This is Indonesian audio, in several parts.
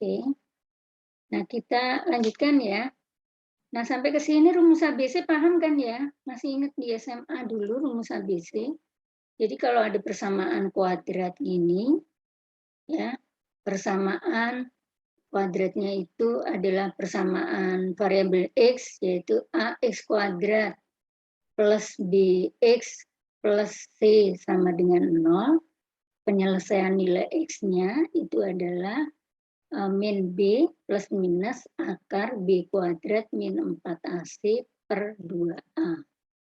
Oke. Nah, kita lanjutkan ya. Nah, sampai ke sini rumus ABC paham kan ya? Masih ingat di SMA dulu rumus ABC? Jadi kalau ada persamaan kuadrat ini, ya, persamaan kuadratnya itu adalah persamaan variabel X, yaitu AX kuadrat plus BX plus C sama dengan 0. Penyelesaian nilai X-nya itu adalah min B plus minus akar B kuadrat min 4AC per 2A.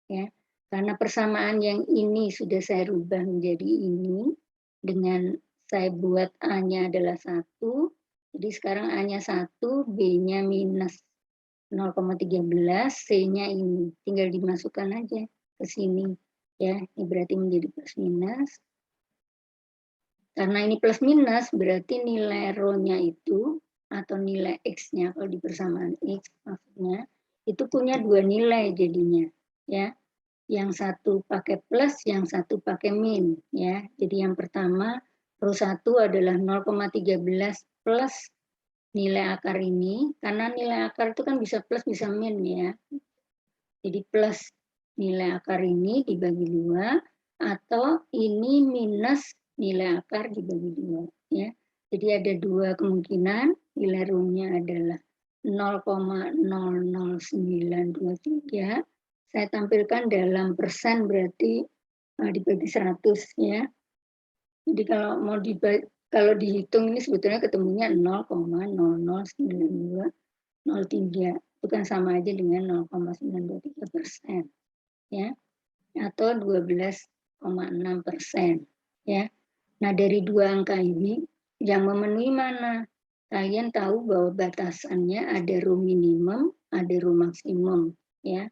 Ya. Karena persamaan yang ini sudah saya rubah menjadi ini, dengan saya buat A-nya adalah 1, jadi sekarang A-nya 1, B-nya minus 0,13, C-nya ini. Tinggal dimasukkan aja ke sini. Ya, ini berarti menjadi plus minus. Karena ini plus minus, berarti nilai rho-nya itu, atau nilai X-nya, kalau di persamaan X maksudnya, itu punya dua nilai jadinya. Ya, yang satu pakai plus, yang satu pakai min. Ya, jadi yang pertama, rho 1 adalah 0,13 plus nilai akar ini, karena nilai akar itu kan bisa plus, bisa min ya. Jadi plus nilai akar ini dibagi 2, atau ini minus nilai akar dibagi 2. Ya. Jadi ada dua kemungkinan, nilai rho-nya adalah 0,00923. Saya tampilkan dalam persen berarti dibagi 100 ya. Jadi kalau mau kalau dihitung ini sebetulnya ketemunya 0,009203. Itu kan sama aja dengan 0,923% ya, atau 12,6% ya. Nah, dari dua angka ini yang memenuhi mana? Kalian tahu bahwa batasannya ada rho minimum, ada rho maksimum ya.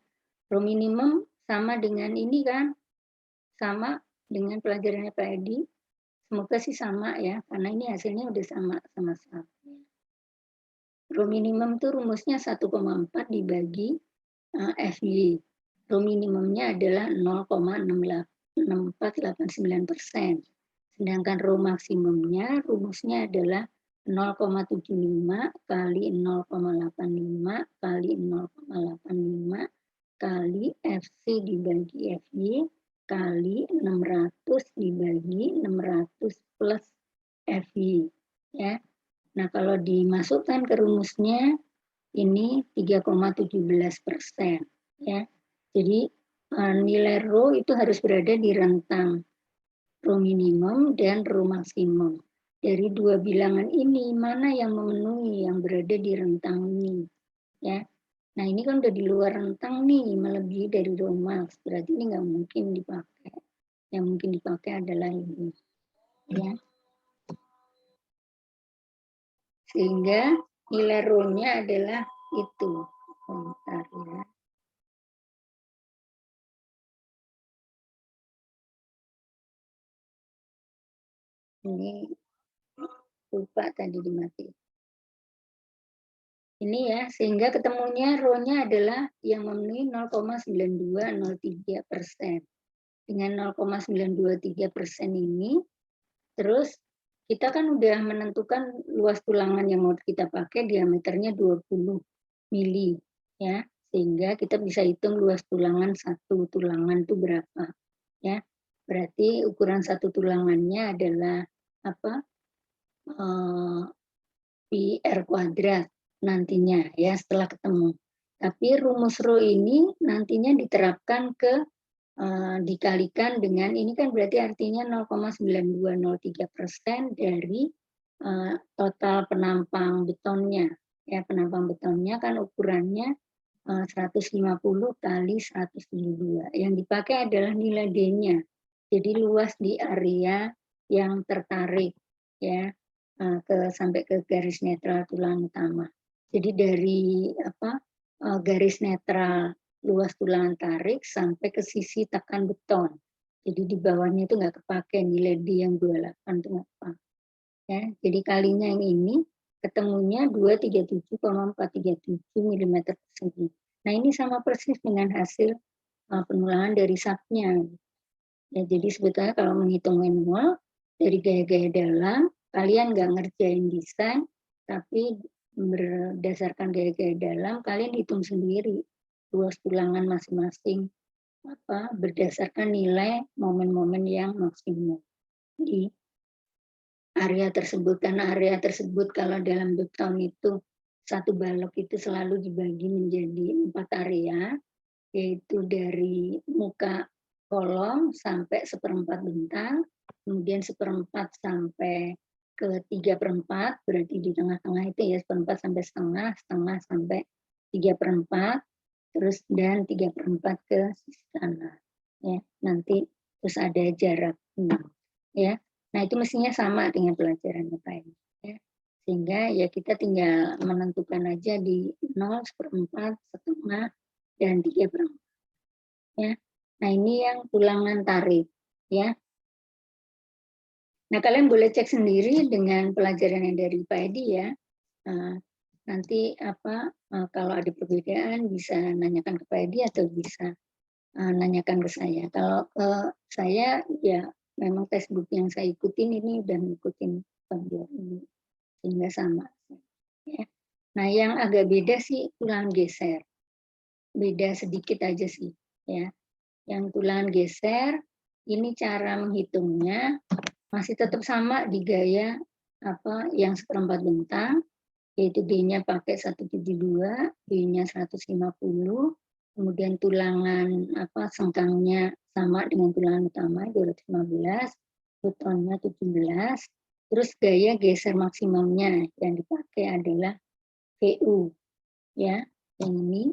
Rho minimum sama dengan ini kan? Sama dengan pelajarannya Pak Edi. Semoga sih sama ya, karena ini hasilnya udah sama 1. Rho minimum itu rumusnya 1,4 dibagi FY. Rho minimumnya adalah 0,6489%. Sedangkan rho maksimumnya rumusnya adalah 0,75 kali 0,85 kali 0,85 kali FC dibagi FY kali 600 dibagi 600 plus FY. Ya. Nah, kalau dimasukkan ke rumusnya, ini 3,17%. Ya. Jadi nilai rho itu harus berada di rentang rho minimum dan rho maksimum. Dari dua bilangan ini, mana yang memenuhi, yang berada di rentang ini. Ya. Nah, ini kan udah di luar rentang nih, melebihi dari rho max. Berarti ini nggak mungkin dipakai. Yang mungkin dipakai adalah ini. Ya. Sehingga nilai rho-nya adalah itu. Bentar ya. Ini lupa tadi dimati. Ini ya, sehingga ketemunya rho-nya adalah yang memenuhi 0,9203%. Dengan 0,923% ini, terus kita kan udah menentukan luas tulangan yang mau kita pakai, diameternya 20 mili. Ya, sehingga kita bisa hitung luas tulangan satu tulangan itu berapa. Ya, berarti ukuran satu tulangannya adalah apa? Pi R kuadrat nantinya ya setelah ketemu. Tapi rumus rho ini nantinya diterapkan ke dikalikan dengan ini kan berarti artinya 0,9203% dari total penampang betonnya. Ya, penampang betonnya kan ukurannya 150 kali 172. Yang dipakai adalah nilai D-nya. Jadi luas di area yang tertarik ya sampai ke garis netral tulang utama. Jadi dari garis netral luas tulangan tarik sampai ke sisi tekan beton. Jadi di bawahnya itu nggak kepake nilai D yang 28 itu nggak kepake. Ya, jadi kalinya yang ini ketemunya 237,437 mm persegi. Nah, ini sama persis dengan hasil penulangan dari SAP-nya. Ya, jadi sebetulnya kalau menghitung manual dari gaya-gaya dalam, kalian nggak ngerjain desain, Tapi berdasarkan gaya-gaya dalam, kalian hitung sendiri luas tulangan masing-masing berdasarkan nilai momen-momen yang maksimum di area tersebut. Karena area tersebut kalau dalam beton itu satu balok itu selalu dibagi menjadi 4 area, yaitu dari muka kolom sampai 1/4 bentang, kemudian 1/4 sampai ke 3/4, berarti di tengah-tengah itu ya 1/4 sampai setengah, setengah sampai 3/4, terus dan 3/4 ke sisi kanan. Ya, nanti terus ada jarak 6. Ya. Nah, itu mestinya sama dengan pelajaran IPA ini. Ya. Sehingga ya kita tinggal menentukan aja di 0, 1/4, setengah, dan 3/4. Ya. Nah, ini yang tulangan tarik. Ya. Nah, kalian boleh cek sendiri dengan pelajaran yang dari Pak Edi ya. Nanti kalau ada perbedaan bisa nanyakan ke Pak Edi atau bisa nanyakan ke saya. Kalau ke saya ya memang textbook yang saya ikutin ini udah ngikutin tahun ini sehingga sama. Ya. Nah, yang agak beda sih tulangan geser. Beda sedikit aja sih ya. Yang tulangan geser ini cara menghitungnya masih tetap sama di gaya yang 1/4 bentang, yaitu D-nya pakai 172, B-nya 150, kemudian tulangan sengkangnya sama dengan tulangan utama 215, betonnya 17, terus gaya geser maksimumnya yang dipakai adalah VU ya, yang ini.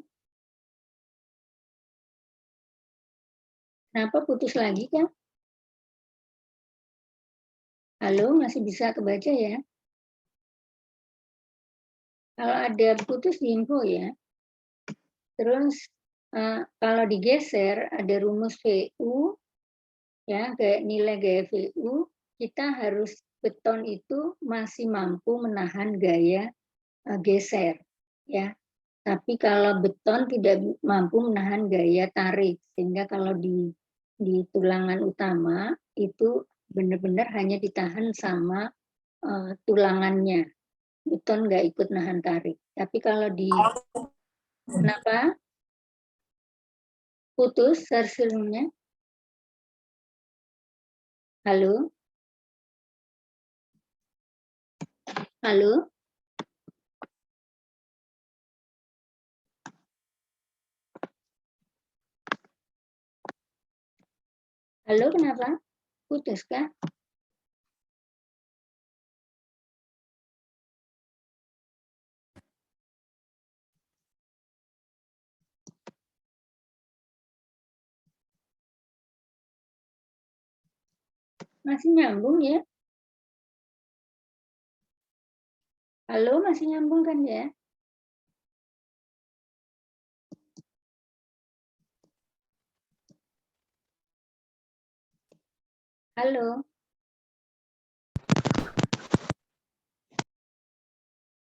Kenapa putus lagi kan? Halo, masih bisa kebaca ya? Kalau ada putus di info ya. Terus kalau digeser ada rumus VU ya, nilai gaya VU, kita harus beton itu masih mampu menahan gaya geser ya. Tapi kalau beton tidak mampu menahan gaya tarik, sehingga kalau di tulangan utama itu benar-benar hanya ditahan sama tulangannya. Beton nggak ikut nahan tarik. Tapi kalau di kenapa? Putus serserumnya. Halo? Halo? Halo, kenapa? Putus kah? Masih nyambung ya? Halo, masih nyambung kan ya? Halo?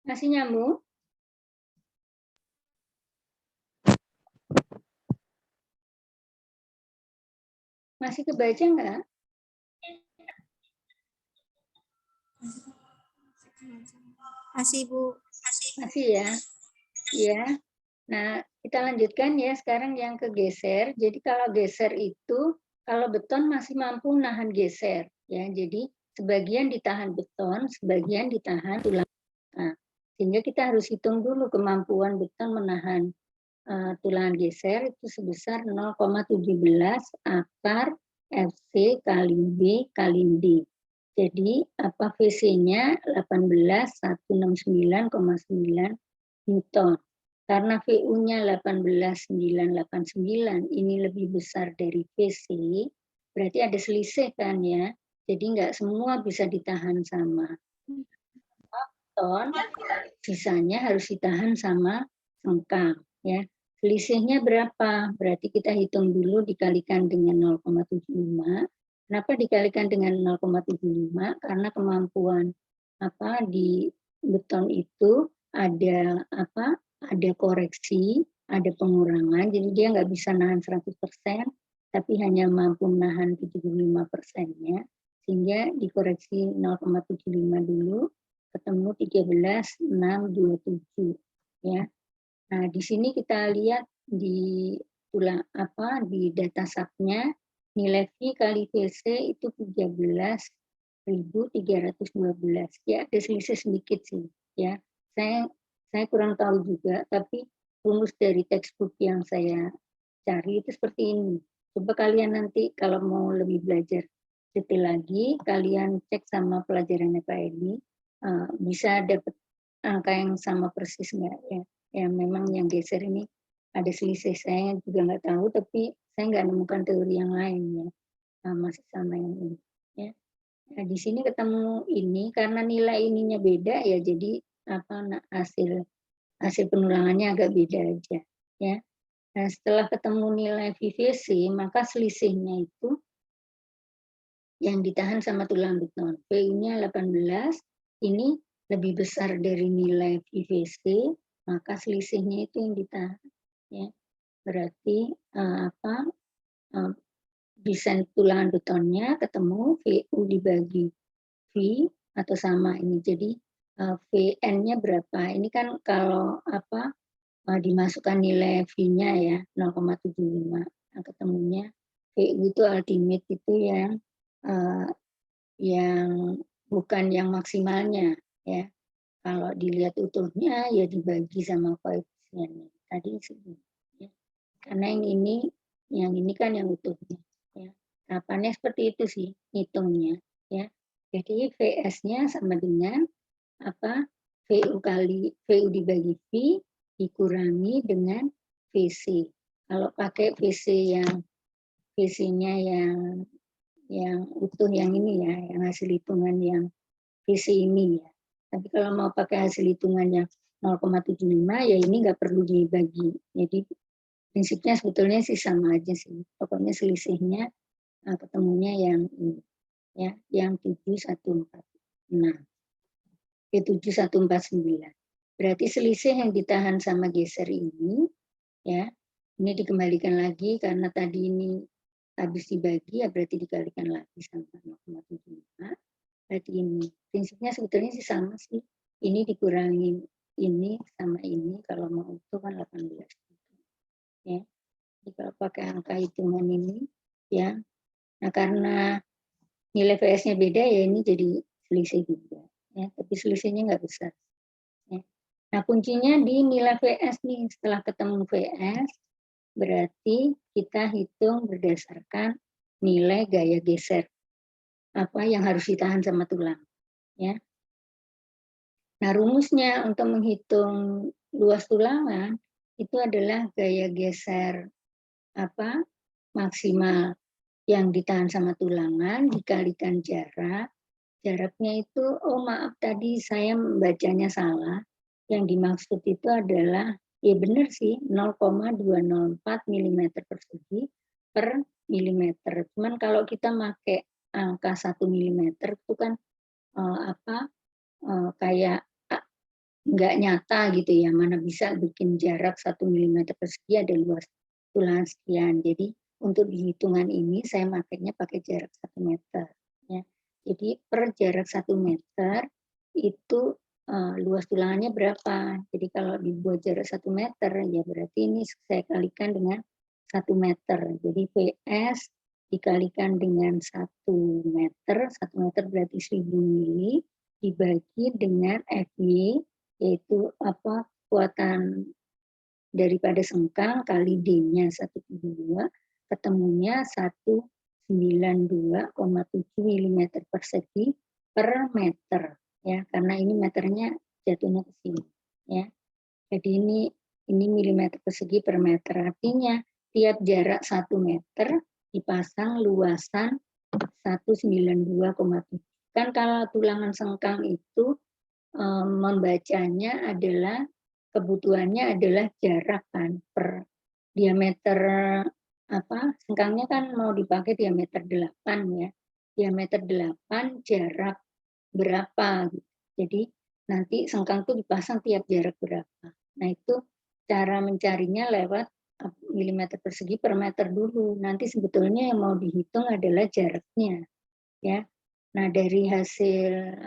Masih nyambung? Masih kebaca nggak? Masih, Bu. Masih ya? Ya. Nah, kita lanjutkan ya sekarang yang kegeser. Jadi kalau geser itu, kalau beton masih mampu nahan geser. Ya, jadi sebagian ditahan beton, sebagian ditahan tulang. Nah, sehingga kita harus hitung dulu kemampuan beton menahan tulangan geser itu sebesar 0,17 akar FC kali B kali D. Jadi VC-nya 18.169,9 Newton. Karena VU-nya 18.989 ini lebih besar dari VC, berarti ada selisih kan ya. Jadi nggak semua bisa ditahan sama beton, sisanya harus ditahan sama sengkang ya. Selisihnya berapa? Berarti kita hitung dulu dikalikan dengan 0,75. Kenapa dikalikan dengan 0,75? Karena kemampuan di beton itu ada ada koreksi, ada pengurangan, jadi dia nggak bisa nahan 100%, tapi hanya mampu menahan 75%-nya, sehingga dikoreksi 0,75 dulu, ketemu 13,627 ya. Nah, di sini kita lihat di di data subnya nilai V kali VC itu 13.312. Ya, ada selisih sedikit sih ya. Saya kurang tahu juga, tapi rumus dari textbook yang saya cari itu seperti ini. Coba kalian nanti kalau mau lebih belajar detail lagi, kalian cek sama pelajarannya Pak Edi, bisa dapat angka yang sama persis nggak ya? Ya memang yang geser ini ada selisih, saya juga nggak tahu, tapi saya nggak menemukan teori yang lain ya, masih sama yang ini ya. Nah, di sini ketemu ini karena nilai ininya beda ya, jadi hasil hasil penulangannya agak beda aja ya. Nah, setelah ketemu nilai VVC, maka selisihnya itu yang ditahan sama tulang beton. PU-nya 18, ini lebih besar dari nilai VVC, maka selisihnya itu yang ditahan. Ya. Berarti desain tulangan betonnya ketemu VU dibagi V atau sama ini. Jadi VN-nya berapa? Ini kan kalau dimasukkan nilai V-nya ya 0,75. Nah, ketemunya VU itu ultimate itu yang bukan yang maksimalnya ya. Kalau dilihat utuhnya ya dibagi sama koefisiennya. Tadi segini ya. Karena yang ini kan yang utuhnya ya. Tahapannya seperti itu sih hitungnya ya. Jadi VS-nya sama dengan VU dibagi V dikurangi dengan VC. Kalau pakai VC-nya yang utuh yang ini ya, yang hasil hitungan yang VC ini ya. Tapi kalau mau pakai hasil hitungannya 0,75 ya ini nggak perlu dibagi. Jadi prinsipnya sebetulnya sih sama aja sih. Pokoknya selisihnya ketemunya yang ini ya, yang 7146. 7149. Berarti selisih yang ditahan sama geser ini ya, ini dikembalikan lagi karena tadi ini habis dibagi ya berarti dikalikan lagi sama 0,75. Berarti ini prinsipnya sebetulnya sih sama sih. Ini dikurangi ini sama ini kalau mau utuh kan 18. Ya. Jadi kalau pakai angka hitungan ini ya. Nah, karena nilai VS-nya beda ya ini jadi selisih juga ya, tapi selisihnya nggak besar. Ya. Nah, kuncinya di nilai VS nih. Setelah ketemu VS, berarti kita hitung berdasarkan nilai gaya geser apa yang harus ditahan sama tulang ya. Nah, rumusnya untuk menghitung luas tulangan itu adalah gaya geser maksimal yang ditahan sama tulangan dikalikan jaraknya itu, oh maaf tadi saya membacanya salah, yang dimaksud itu adalah ya benar sih 0,204 mm persegi per milimeter. Cuman kalau kita pakai angka 1 mm itu kan kayak nggak nyata gitu ya, mana bisa bikin jarak 1 mm persegi ada luas tulangan sekian. Jadi untuk dihitungan ini saya makainya pakai jarak 1 meter. Ya. Jadi per jarak 1 meter itu luas tulangannya berapa. Jadi kalau dibuat jarak 1 meter ya berarti ini saya kalikan dengan 1 meter. Jadi PS dikalikan dengan 1 meter, 1 meter berarti 1000 mili dibagi dengan FY yaitu kekuatan daripada sengkang kali D-nya 1,2 ketemunya 192,7 mm persegi per meter ya, karena ini meternya jatuhnya ke sini ya. Jadi ini milimeter persegi per meter, artinya tiap jarak 1 meter dipasang luasan 192,7. Kan kalau tulangan sengkang itu membacanya adalah kebutuhannya adalah jarak kan per diameter sengkangnya kan mau dipakai diameter 8 ya. Diameter 8 jarak berapa gitu. Jadi nanti sengkang itu dipasang tiap jarak berapa. Nah, itu cara mencarinya lewat milimeter persegi per meter dulu. Nanti sebetulnya yang mau dihitung adalah jaraknya ya. Nah, dari hasil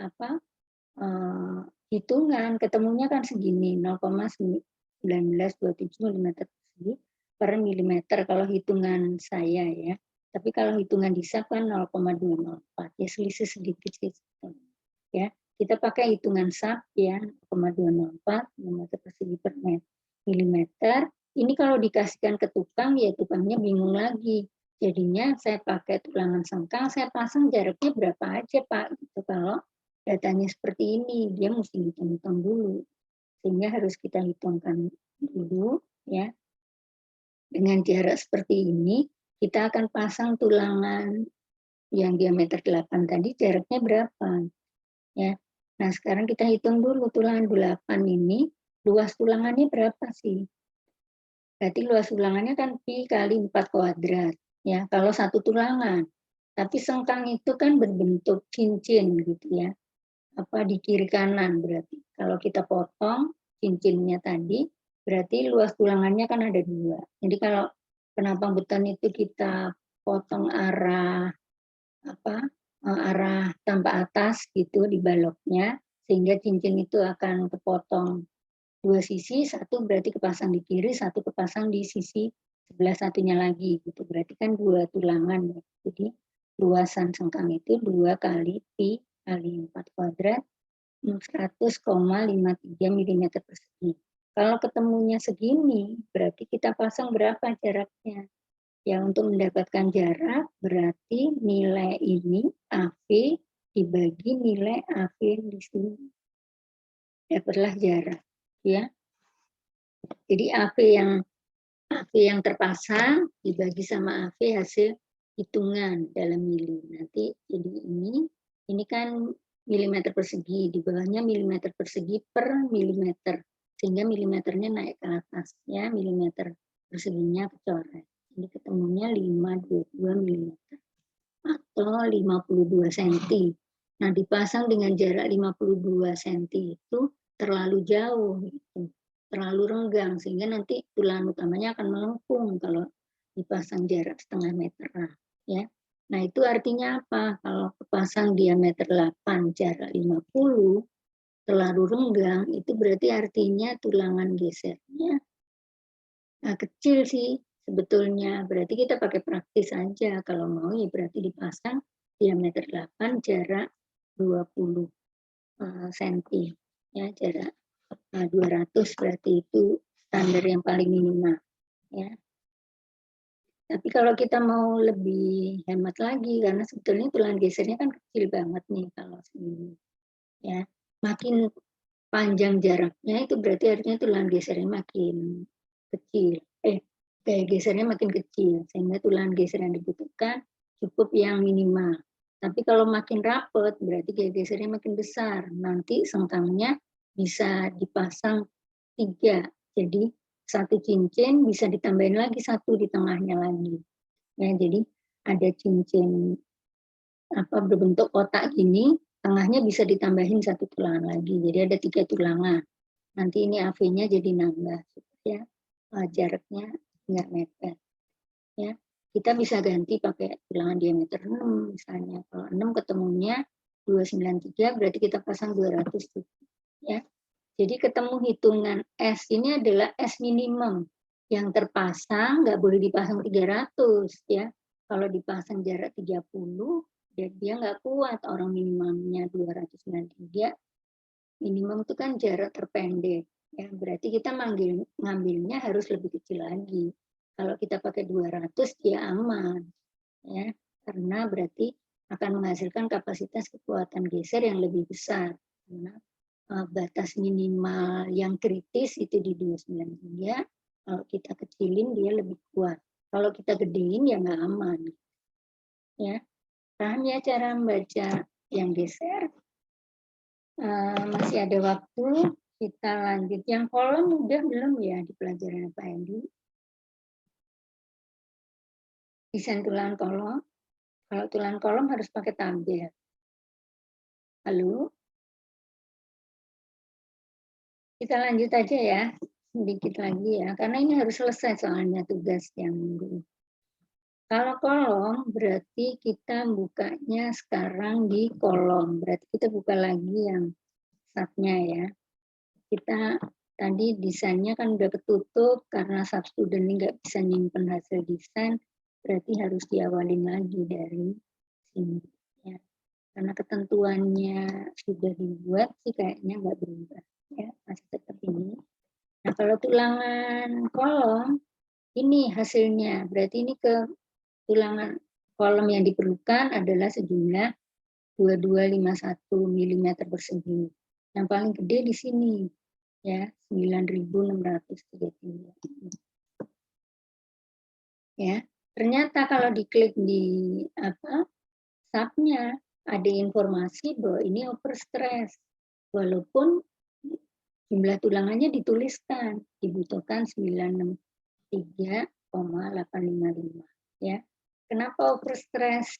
hitungan, ketemunya kan segini, 0,1927 milimeter persegi per milimeter kalau hitungan saya ya. Tapi kalau hitungan di SAP kan 0,204, ya selisih sedikit sih. Ya, kita pakai hitungan SAP ya, 0,204 milimeter persegi per milimeter. Ini kalau dikasihkan ke tukang, ya tukangnya bingung lagi. Jadinya saya pakai tulangan sengkang, saya pasang jaraknya berapa aja Pak, gitu. Kalau datanya seperti ini, dia mesti hitung-hitung dulu. Sehingga harus kita hitungkan dulu ya. Dengan jarak seperti ini, kita akan pasang tulangan yang diameter 8 tadi jaraknya berapa ya. Nah, sekarang kita hitung dulu tulangan 8 ini, luas tulangannya berapa sih? Berarti luas tulangannya kan pi kali 4 kuadrat ya, kalau satu tulangan. Tapi sengkang itu kan berbentuk cincin gitu ya. Apa di kiri kanan berarti. Kalau kita potong cincinnya tadi, berarti luas tulangannya kan ada 2. Jadi kalau penapang beton itu kita potong arah arah tanpa atas gitu di baloknya, sehingga cincin itu akan kepotong 2 sisi, satu berarti kepasang di kiri, satu kepasang di sisi sebelah satunya lagi gitu. Berarti kan 2 tulangan ya. Jadi luasan sengkang itu 2 kali pi kali 4 kuadrat 100,53 milimeter persegi. Kalau ketemunya segini, berarti kita pasang berapa jaraknya? Ya, untuk mendapatkan jarak, berarti nilai ini, AV, dibagi nilai AV di sini. Dapatlah jarak. Ya. Jadi AV yang terpasang dibagi sama AV hasil hitungan dalam mili. Nanti jadi ini kan milimeter persegi, di bawahnya milimeter persegi per milimeter. Sehingga milimeternya naik ke atas, ya, milimeter perseginya kecoret. Jadi ketemunya 522 milimeter atau 52 cm. Nah, dipasang dengan jarak 52 cm itu terlalu jauh, gitu. Terlalu renggang, sehingga nanti tulangan utamanya akan melengkung kalau dipasang jarak setengah meter. Ya. Nah, itu artinya apa? Kalau kepasang diameter 8, jarak 50, terlalu renggang, itu berarti artinya tulangan gesernya kecil sih sebetulnya. Berarti kita pakai praktis aja. Kalau mau ya berarti dipasang diameter 8, jarak 20 cm. Ya, jarak 200 berarti itu standar yang paling minimal. Ya. Tapi kalau kita mau lebih hemat lagi, karena sebetulnya tulang gesernya kan kecil banget nih kalau segini. Ya, makin panjang jaraknya itu berarti artinya tulang gesernya makin kecil. Gaya gesernya makin kecil, sehingga tulang geser yang dibutuhkan cukup yang minimal. Tapi kalau makin rapat, berarti gaya gesernya makin besar. Nanti sengkangnya bisa dipasang 3. Jadi satu cincin bisa ditambahin lagi satu di tengahnya lagi. Ya, jadi ada cincin berbentuk kotak gini, tengahnya bisa ditambahin satu tulangan lagi. Jadi ada 3 tulangan. Nanti ini AV-nya jadi nambah supaya jaraknya nggak mepet. Ya, kita bisa ganti pakai tulangan diameter 6 misalnya. Kalau 6 ketemunya 293 berarti kita pasang 200 ya. Jadi ketemu hitungan S ini adalah S minimum yang terpasang, nggak boleh dipasang 300 ya. Kalau dipasang jarak 30 dia nggak kuat, orang minimalnya 293, minimum itu kan jarak terpendek ya. Berarti kita ngambilnya harus lebih kecil lagi. Kalau kita pakai 200 dia aman ya, karena berarti akan menghasilkan kapasitas kekuatan geser yang lebih besar. Karena batas minimal yang kritis itu di 293, kalau kita kecilin dia lebih kuat. Kalau kita gedein ya nggak aman. Ya, paham ya cara membaca yang geser? Masih ada waktu, kita lanjut. Yang kolom udah belum ya di pelajaran Pak Endi? Desain tulangan kolom. Kalau tulangan kolom harus pakai tabel. Halo? Kita lanjut aja ya, sedikit lagi ya, karena ini harus selesai soalnya tugas yang minggu. Kalau kolom berarti kita bukanya sekarang di kolom, berarti kita buka lagi yang SAT-nya ya. Kita tadi desainnya kan udah ketutup karena substudent ini nggak bisa nyimpen hasil desain, berarti harus diawalin lagi dari sini. Ya. Karena ketentuannya sudah dibuat sih kayaknya nggak berubah. Ya, masih tetap ini. Nah, kalau tulangan kolom, ini hasilnya. Berarti ini ke tulangan kolom yang diperlukan adalah sejumlah 2251 mm persegi. Yang paling gede di sini, ya 9.633. Ya, ternyata kalau diklik di SAP-nya ada informasi bahwa ini overstress, walaupun jumlah tulangannya dituliskan dibutuhkan 963,855. Ya, kenapa overstress?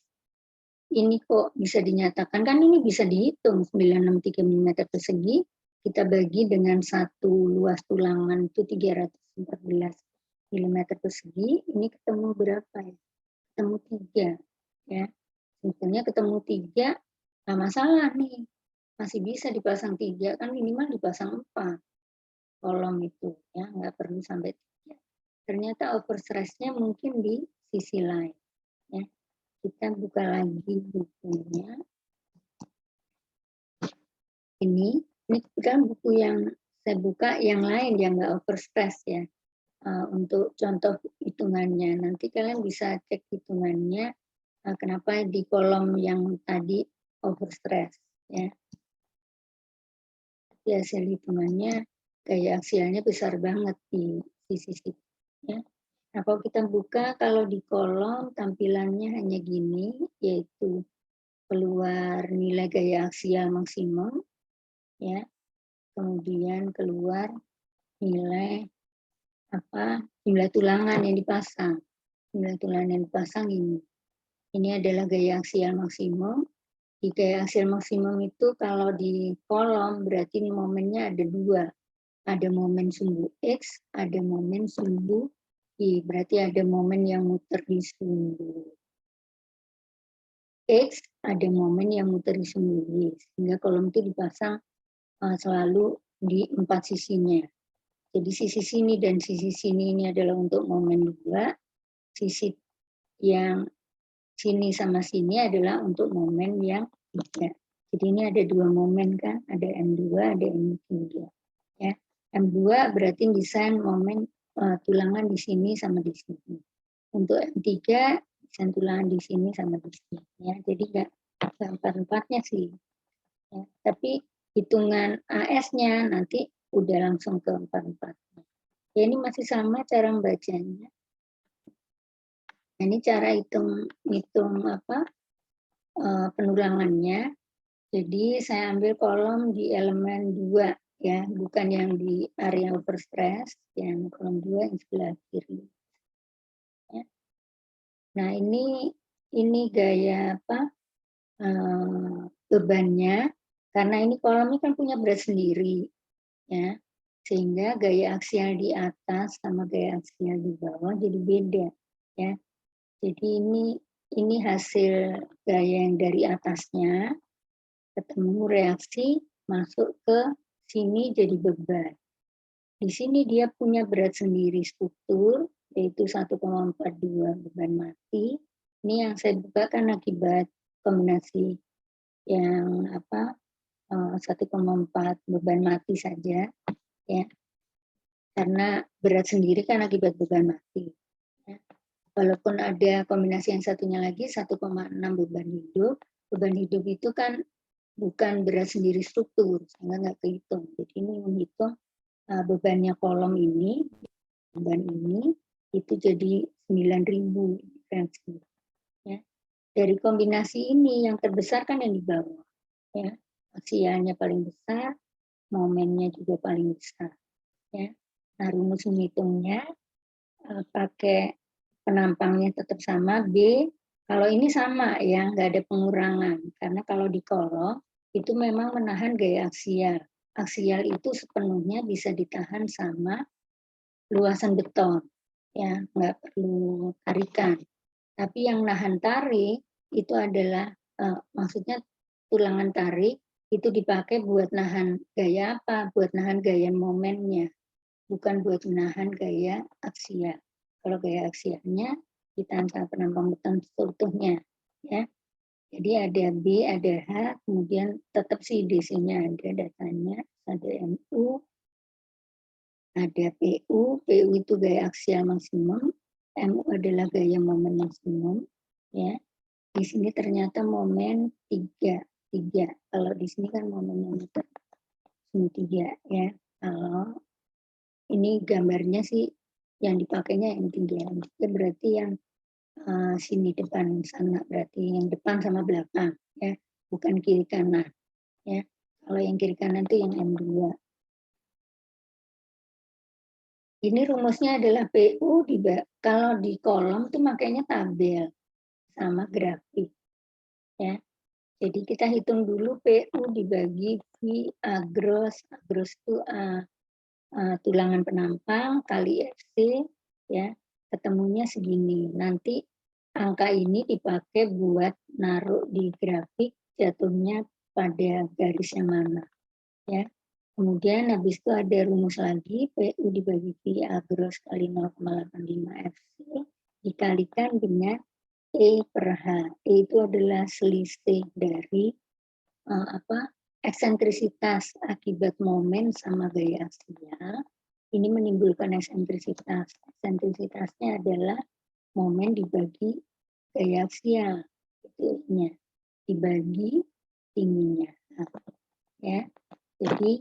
Ini kok bisa dinyatakan, kan ini bisa dihitung 963 mm persegi, kita bagi dengan satu luas tulangan itu 314 mm persegi, ini ketemu berapa ya? Ketemu 3 ya. Sebetulnya ketemu 3, nggak masalah nih, masih bisa dipasang 3, kan minimal dipasang 4 kolom itu ya, nggak perlu sampai 3. Ternyata overstress-nya mungkin di sisi lain ya. Kita buka lagi bukunya. Ini kan buku yang saya buka yang lain yang nggak overstress ya. Untuk contoh hitungannya, nanti kalian bisa cek hitungannya kenapa di kolom yang tadi overstress ya. Di hasil hitungannya gaya aksialnya besar banget di sisi ya. Nah, kalau kita buka, kalau di kolom tampilannya hanya gini, yaitu keluar nilai gaya aksial maksimum, ya, kemudian keluar nilai jumlah tulangan yang dipasang. Jumlah tulangan yang dipasang ini. Ini adalah gaya aksial maksimum. Di gaya aksial maksimum itu kalau di kolom berarti momennya ada 2. Ada momen sumbu X, ada momen sumbu Y. Berarti ada momen yang muter di sumbu X, ada momen yang muter di sumbu Y. Sehingga kolom itu dipasang selalu di 4 sisinya. Jadi sisi sini dan sisi sini ini adalah untuk momen 2. Sisi yang sini sama sini adalah untuk momen yang 3. Jadi ini ada 2 momen kan, ada M2, ada M3. Ya. M2 berarti desain momen tulangan di sini sama di sini. Untuk M3 desain tulangan di sini sama di sini. Ya. Jadi nggak empat-empatnya sih. Ya. Tapi hitungan AS-nya nanti udah langsung ke empat-empatnya. Ya, ini masih sama cara membacanya. Nah, ini cara hitung penulangannya. Jadi saya ambil kolom di elemen 2 ya, bukan yang di area overstress, yang kolom 2 yang sebelah kiri. Ya. Nah, ini gaya bebannya, karena ini kolom ini kan punya berat sendiri ya. Sehingga gaya aksial di atas sama gaya aksial di bawah jadi beda ya. Jadi ini hasil gaya yang dari atasnya ketemu reaksi masuk ke sini jadi beban. Di sini dia punya berat sendiri struktur yaitu 1,42 beban mati. Ini yang saya bukakan akibat kombinasi yang 1,4 beban mati saja ya. Karena berat sendiri kan akibat beban mati. Ya. Walaupun ada kombinasi yang satunya lagi 1,6 beban hidup. Beban hidup itu kan bukan berat sendiri struktur, sehingga nggak kehitung. Jadi ini menghitung bebannya kolom ini, beban ini, itu jadi 9.000 reaksi. Ya. Dari kombinasi ini yang terbesar kan yang di bawah. Ya. Aksialnya paling besar, momennya juga paling besar. Ya. Nah, rumus menghitungnya pakai penampangnya tetap sama, B. Kalau ini sama ya, nggak ada pengurangan. Karena kalau di kolom, itu memang menahan gaya aksial. Aksial itu sepenuhnya bisa ditahan sama luasan beton. Ya, nggak perlu tarikan. Tapi yang nahan tarik, itu adalah, maksudnya tulangan tarik, itu dipakai buat nahan gaya apa? Buat nahan gaya momennya, bukan buat menahan gaya aksial. Kalau gaya aksialnya ditahan sama penampang beton seutuhnya, ya. Jadi ada B, ada H, kemudian tetap si DC-nya ada datanya, ada MU, ada PU, PU itu gaya aksial maksimum, MU adalah gaya momen maksimum, ya. Di sini ternyata momen 3. Kalau di sini kan momennya muter 3, ya. Kalau ini gambarnya sih yang dipakainya M3. M3 berarti yang sini depan sana, berarti yang depan sama belakang, ya. Bukan kiri kanan, ya. Kalau yang kiri kanan itu yang M2. Ini rumusnya adalah PU kalau di kolom tuh makanya tabel sama grafik, ya. Jadi kita hitung dulu PU dibagi V A gross itu tulangan penampang kali FC, ya, ketemunya segini. Nanti angka ini dipakai buat naruh di grafik jatuhnya pada garis yang mana, ya. Kemudian habis itu ada rumus lagi, PU dibagi V A gross kali 0,85 FC dikalikan dengan E per H. E itu adalah selisih dari eksentrisitas akibat momen sama gaya aksial. Ini menimbulkan eksentrisitas. Eksentrisitasnya adalah momen dibagi gaya aksial, itunya dibagi tingginya, ya. Jadi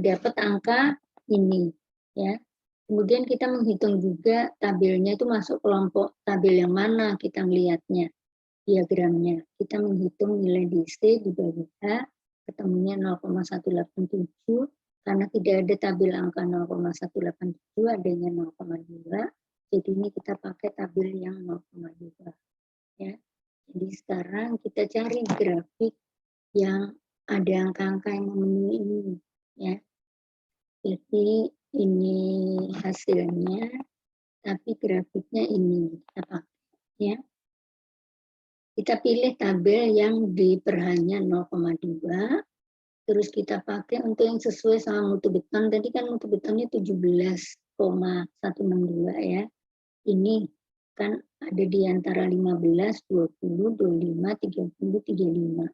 dapat angka ini, ya. Kemudian kita menghitung juga tabelnya itu masuk kelompok tabel yang mana kita melihatnya, diagramnya. Kita menghitung nilai DC dibagi H, ketemunya 0,187, karena tidak ada tabel angka 0,187, adanya 0,2. Jadi ini kita pakai tabel yang 0,2. Ya. Jadi sekarang kita cari grafik yang ada angka-angka yang memenuhi ini, ya. Jadi ini hasilnya, tapi grafiknya ini kita pakai, ya. Kita pilih tabel yang di perhanya 0,2, terus kita pakai untuk yang sesuai sama mutu beton. Tadi kan mutu betonnya 17,162, ya. Ini kan ada di antara 15, 20, 25, 30, 35.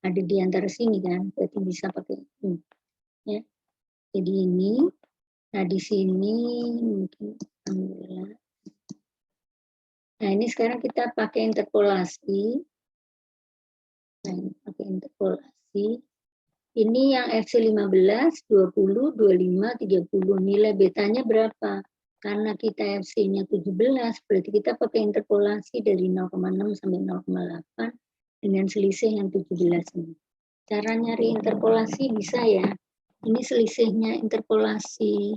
Ada di antara sini kan, berarti bisa pakai ini, ya. Jadi ini, nah di sini mungkin alhamdulillah. Nah ini sekarang kita pakai interpolasi. Nah ini pakai interpolasi. Ini yang FC 15, 20, 25, 30. Nilai betanya berapa? Karena kita FC-nya 17, berarti kita pakai interpolasi dari 0,6 sampai 0,8 dengan selisih yang 17 ini. Cara nyari interpolasi bisa ya. Ini selisihnya interpolasi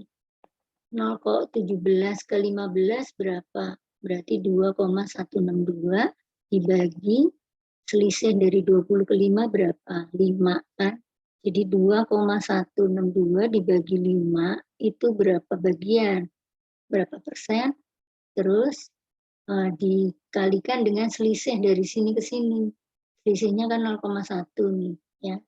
0,17 ke 15 berapa? Berarti 2,162 dibagi selisih dari 20 ke 5 berapa? 5 kan? Jadi 2,162 dibagi 5 itu berapa bagian? Berapa persen? Terus dikalikan dengan selisih dari sini ke sini. Selisihnya kan 0,1 nih, ya.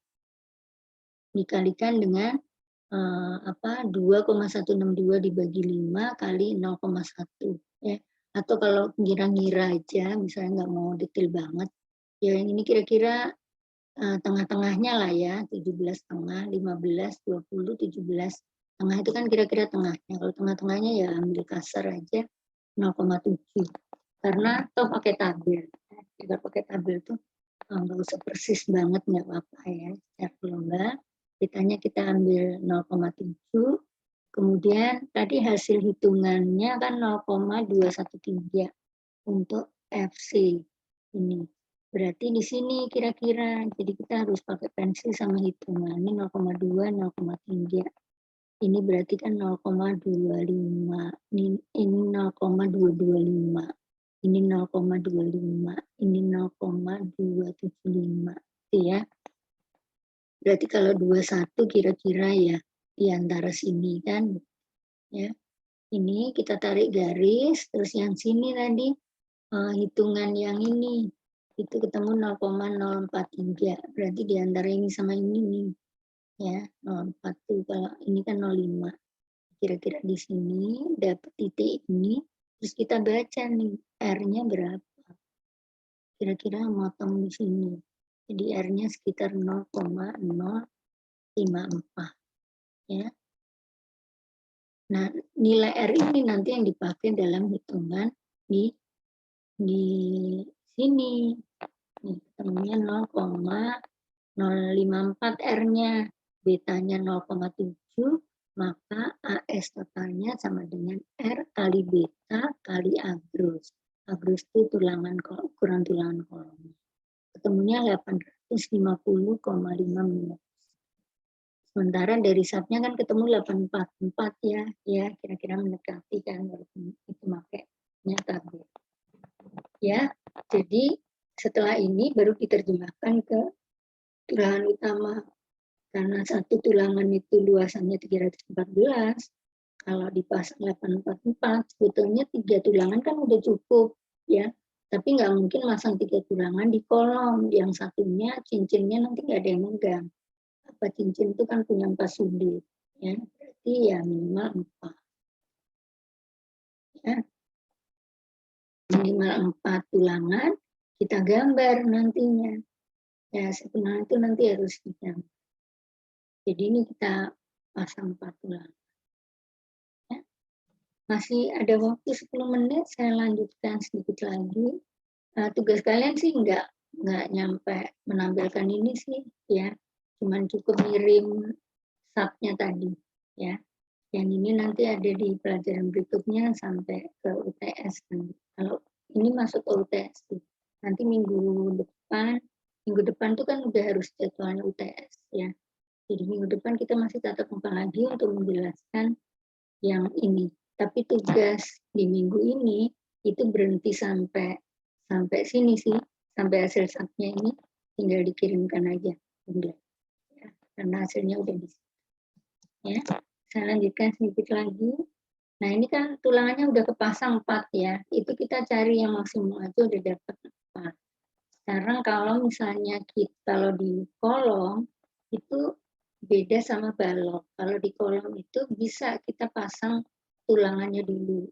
Dikalikan dengan 2,162 dibagi 5 kali 0,1, ya. Atau kalau ngira-ngira aja, misalnya nggak mau detail banget, ya yang ini kira-kira tengah-tengahnya lah ya, 17,5, 15, 20, 17. Tengah itu kan kira-kira tengahnya. Kalau tengah-tengahnya ya ambil kasar aja 0,7. Karena toh pakai tabel. Jika pakai tabel tuh nggak usah persis banget, nggak apa-apa ya. Secara lomba, kita ambil 0,7. Kemudian tadi hasil hitungannya kan 0,213 untuk FC ini. Berarti di sini kira-kira, jadi kita harus pakai pensil sama hitungan. Ini 0,2, 0,3. Ini berarti kan 0,25. Ini 0,225. Ini 0,25. Ini 0,275. Ya. Berarti kalau 21 kira-kira ya di antara sini kan. Ya. Ini kita tarik garis, terus yang sini tadi hitungan yang ini. itu ketemu 0,043. Berarti di antara ini sama ini nih, ya 0,4 tuh. Kalau ini kan 0,5. Kira-kira di sini dapat titik ini, terus kita baca nih R-nya berapa. Kira-kira motong di sini. Jadi R-nya sekitar 0,054. Ya. Nah, nilai R ini nanti yang dipakai dalam hitungan di sini. Nih, ketemunya 0,054 R-nya, betanya 0,7, maka AS totalnya sama dengan R kali beta kali A gross. A gross itu ukuran tulangan kolom. Ketemunya 850,5 mm. Sementara dari SAT-nya kan ketemu 844 ya, kira-kira mendekati kan, walaupun itu makainya tabel. Ya, jadi setelah ini baru diterjemahkan ke tulangan utama. Karena satu tulangan itu luasannya 314, kalau dipasang 844, sebetulnya 3 tulangan kan udah cukup, ya. Tapi nggak mungkin masang 3 tulangan di kolom, yang satunya cincinnya nanti nggak ada yang megang. Apa cincin itu kan punya 4 sudut, ya. Berarti ya minimal 4. Ya. Minimal 4 tulangan, kita gambar nantinya. Ya, sebenarnya itu nanti harus digambar. Jadi ini kita pasang 4 tulangan. Ya. Masih ada waktu 10 menit, saya lanjutkan sedikit lagi. Tugas kalian sih nggak nyampe menampilkan ini sih, ya. Cuman cukup ngirim SAP-nya tadi, ya. Yang ini nanti ada di pelajaran berikutnya sampai ke UTS. Kalau ini masuk ke UTS sih. Nanti minggu depan tuh kan udah harus jadwalnya UTS, ya. Jadi minggu depan kita masih tatap muka lagi untuk menjelaskan yang ini. Tapi tugas di minggu ini itu berhenti sampai sini sih, sampai hasil SAP-nya ini tinggal dikirimkan aja. Udah. Ya, karena hasilnya udah bisa. Ya, saya lanjutkan sedikit lagi. Nah, ini kan tulangannya udah kepasang 4 ya. Itu kita cari yang maksimal aja udah dapat 4. Sekarang kalau misalnya kalau di kolom itu beda sama balok. Kalau di kolom itu bisa kita pasang tulangannya dulu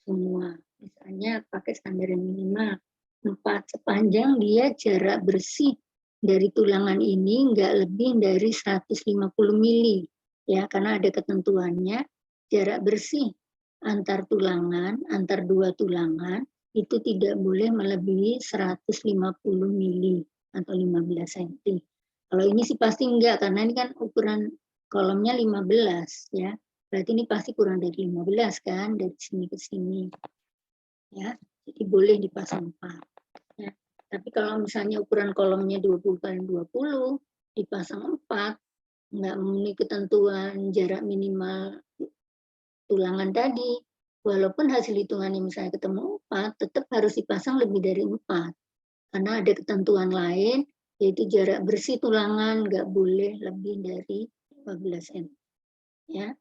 semua. Misalnya pakai standar yang minimal 4 sepanjang dia jarak bersih dari tulangan ini nggak lebih dari 150 mili. Ya, karena ada ketentuannya jarak bersih antar dua tulangan itu tidak boleh melebihi 150 mili atau 15 cm. Kalau ini sih pasti enggak, karena ini kan ukuran kolomnya 15 ya. Berarti ini pasti kurang dari 15 kan, dari sini ke sini. Ya, jadi boleh dipasang 4. Ya. Tapi kalau misalnya ukuran kolomnya 20 kali 20, dipasang 4, enggak memenuhi ketentuan jarak minimal tulangan tadi. Walaupun hasil hitungannya misalnya ketemu 4, tetap harus dipasang lebih dari 4. Karena ada ketentuan lain, yaitu jarak bersih tulangan nggak boleh lebih dari 15 cm. Ya.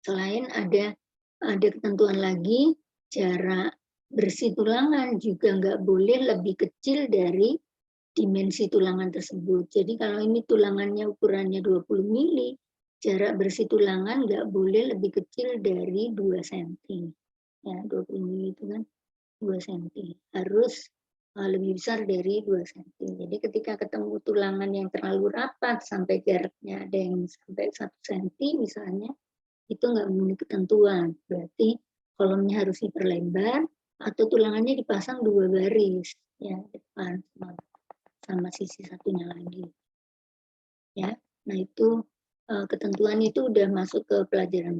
Selain ada ketentuan lagi, jarak bersih tulangan juga nggak boleh lebih kecil dari dimensi tulangan tersebut. Jadi kalau ini tulangannya ukurannya 20 mili, jarak bersih tulangan nggak boleh lebih kecil dari 2 cm. Ya, 20 mili itu kan 2 cm. Harus lebih besar dari 2 cm. Jadi ketika ketemu tulangan yang terlalu rapat sampai jaraknya ada yang sampai 1 cm misalnya, itu nggak memenuhi ketentuan. Berarti kolomnya harus diperlebar atau tulangannya dipasang 2 baris. Ya, depan sama sisi satunya lagi. Ya, nah itu ketentuan itu udah masuk ke pelajaran.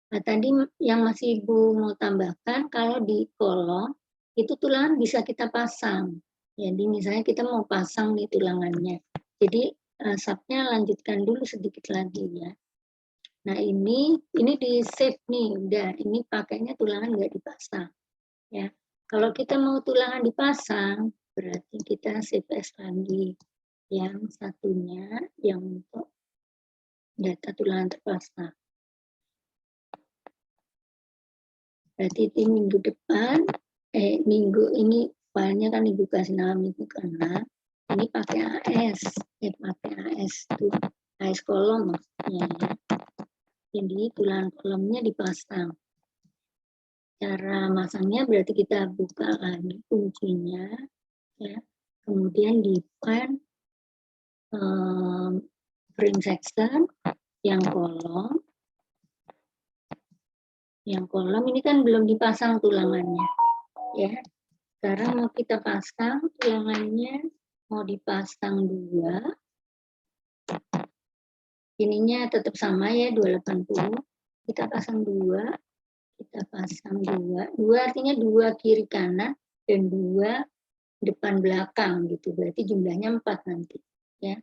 Nah, tadi yang masih Ibu mau tambahkan, kalau di kolom itu tulangan bisa kita pasang. Jadi misalnya kita mau pasang nih tulangannya. Jadi SAP-nya lanjutkan dulu sedikit lagi ya. Nah ini di save nih, udah ini pakainya tulangan nggak dipasang. Ya, kalau kita mau tulangan dipasang, berarti kita save as lagi. Yang satunya yang untuk data tulangan terpasang. Berarti itu minggu depan, minggu ini filenya kan Ibu kasih nama itu karena ini pakai AS, pakai AS tuh, AS kolom maksudnya ya. Jadi tulang kolomnya dipasang. Cara masangnya berarti kita buka lagi kuncinya, ya. Kemudian define frame section yang kolom. Yang kolom ini kan belum dipasang tulangannya, ya. Sekarang mau kita pasang tulangannya, mau dipasang 2. Ininya tetap sama ya 280. Kita pasang 2. Kita pasang 2. 2 artinya 2 kiri kanan dan 2 depan belakang gitu. Berarti jumlahnya 4 nanti, ya.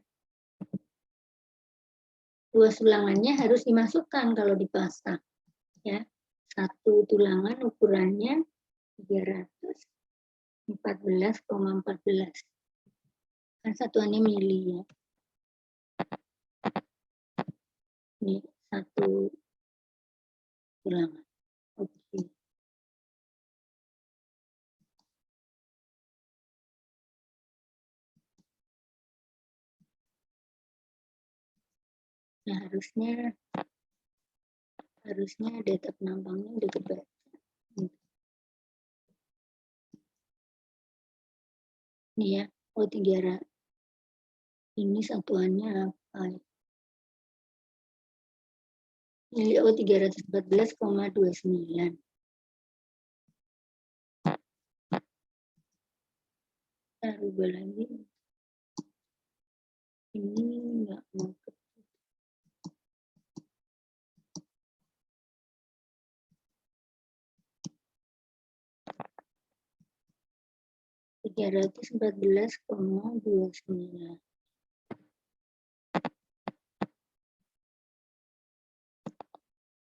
2 tulangannya harus dimasukkan kalau dipasang, ya. 1 tulangan ukurannya 314,14. Kan satuannya mili ya. Ini 1 tulangan. Oke. Nah, harusnya data penampangnya udah kebaca. Ini ya, 300. Ini satuannya apa? Ini 314,29. Kita rubah lagi. Ini nggak mau 314,29.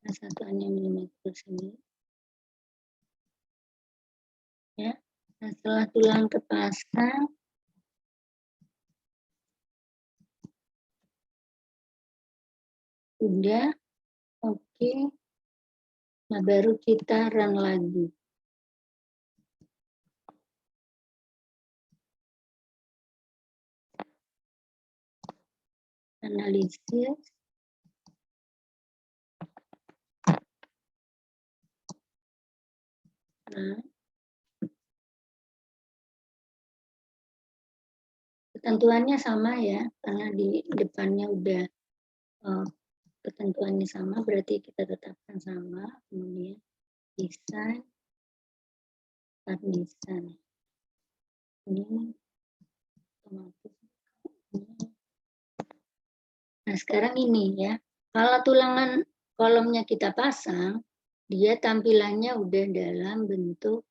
Nah, satuannya milimeter sini. Ya. Nah, setelah tulang kepasang, udah, oke. Nah, baru kita run lagi. Analisis. Nah, ketentuannya sama ya, karena di depannya udah ketentuannya sama, berarti kita tetapkan sama. Kemudian desain, start desain. Ini otomatis. Nah, sekarang ini ya, kalau tulangan kolomnya kita pasang, dia tampilannya udah dalam bentuk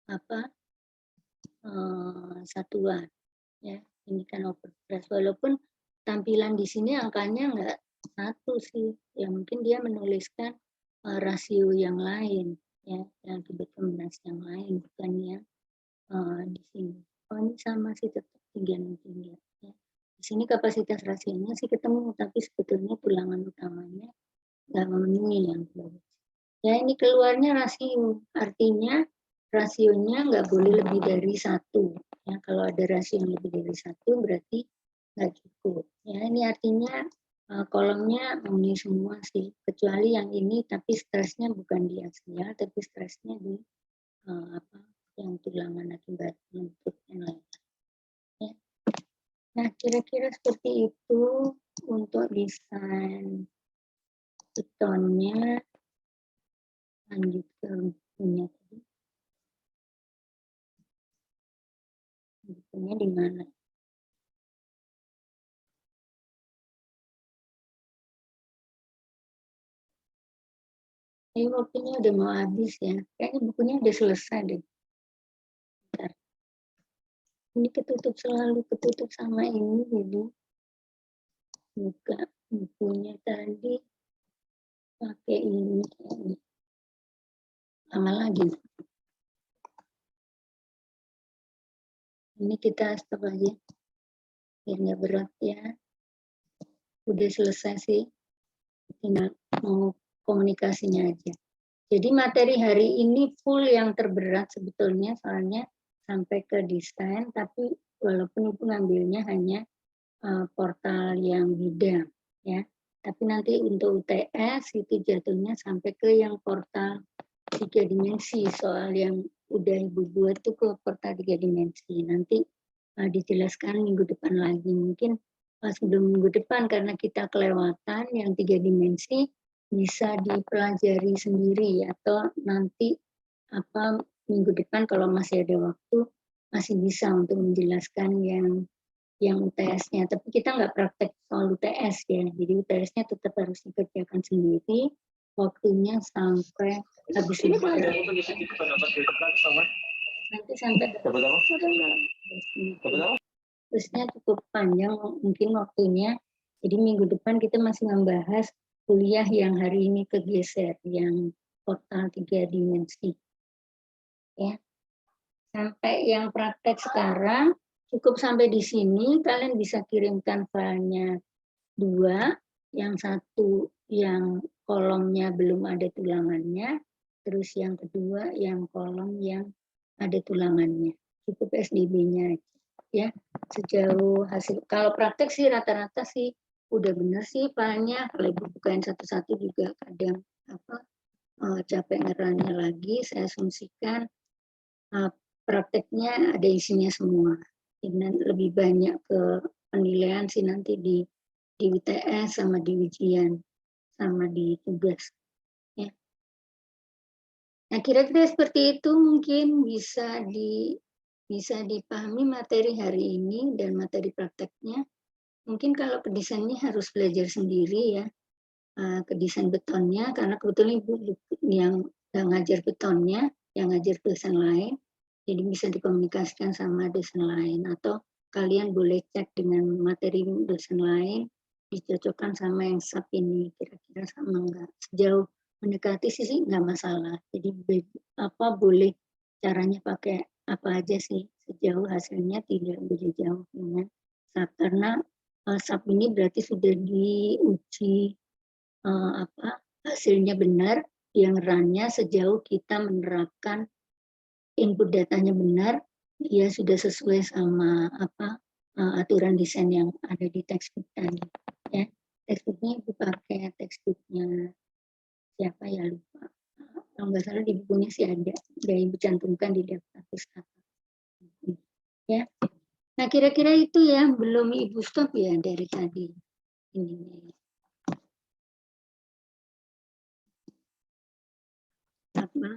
apa? Satuan. Ya, ini kan overpress. Walaupun tampilan di sini angkanya nggak 1 sih, ya mungkin dia menuliskan rasio yang lain, ya, yang kombinasi yang lain, bukan yang di sini. Oh, ini sama sih, tetap 363. Ya. Di sini kapasitas rasionya sih ketemu, tapi sebetulnya tulangan utamanya nggak memenuhi yang bagus. Ya, ini keluarnya rasio, artinya rasionya nggak boleh lebih dari 1. Ya, kalau ada rasio yang lebih dari 1 berarti nggak cukup. Ya, ini artinya kolomnya memenuhi semua sih, kecuali yang ini tapi stresnya bukan di aksial, tapi stresnya di yang tulangan akibat lutut yang lain. Ya. Nah, kira-kira seperti itu untuk desain betonnya. Lanjut ke bukunya tadi. Bukunya di mana? Ini waktunya udah mau habis ya. Kayaknya bukunya udah selesai deh. Bentar. Ini selalu ketutup sama ini, jadi buka bukunya tadi pakai ini. Lama lagi. Ini kita stop aja. Biar nggak berat ya. Udah selesai sih. Tinggal mau komunikasinya aja. Jadi materi hari ini full yang terberat sebetulnya, soalnya sampai ke desain, tapi walaupun Ibu ngambilnya hanya portal yang bidang, ya. Tapi nanti untuk UTS itu jatuhnya sampai ke yang portal 3 dimensi, soal yang udah Ibu buat tuh ke portal 3 dimensi. Nanti dijelaskan minggu depan lagi. Mungkin sebelum minggu depan karena kita kelewatan yang 3 dimensi bisa dipelajari sendiri atau nanti minggu depan kalau masih ada waktu masih bisa untuk menjelaskan yang UTS-nya. Tapi kita nggak praktek soal UTS ya. Jadi UTS-nya tetap harus dikerjakan sendiri. Waktunya sampai habis liburan. Nanti sampai terusnya cukup panjang mungkin waktunya. Jadi minggu depan kita masih membahas kuliah yang hari ini kegeser, yang portal 3 dimensi. Ya. Sampai yang praktek sekarang cukup sampai di sini. Kalian bisa kirimkan filenya 2, yang satu yang kolomnya belum ada tulangannya, terus yang kedua yang kolom yang ada tulangannya. Cukup SDB-nya aja. Ya, sejauh hasil kalau praktek sih rata-rata sih udah bener sih filenya. Kalau Ibu bukain satu-satu juga kadang capek ngeranya lagi. Saya asumsikan prakteknya ada isinya semua. Dan lebih banyak ke penilaian sih nanti di UTS sama di ujian sama di tugas. Ya. Nah kira-kira seperti itu mungkin bisa dipahami materi hari ini dan materi prakteknya. Mungkin kalau ke desainnya harus belajar sendiri ya, ke desain betonnya, karena kebetulan Ibu yang ngajar betonnya, yang ngajar dosen lain, jadi bisa dikomunikasikan sama dosen lain, atau kalian boleh cek dengan materi dosen lain, dicocokkan sama yang SAP ini, kira-kira sama enggak. Sejauh mendekati sih nggak masalah, jadi boleh caranya pakai apa aja sih, sejauh hasilnya tidak beda jauh dengan SAP, karena SAP ini berarti sudah diuji hasilnya benar, yang runnya sejauh kita menerapkan input datanya benar, dia sudah sesuai sama aturan desain yang ada di textbook tadi. Ya, textbooknya Ibu pakai textbooknya siapa ya lupa. Kalau nggak salah di bukunya sih ada, dari Ibu cantumkan di daftar pustaka. Ya, nah kira-kira itu ya, belum Ibu stop ya dari tadi. Ini. Apa?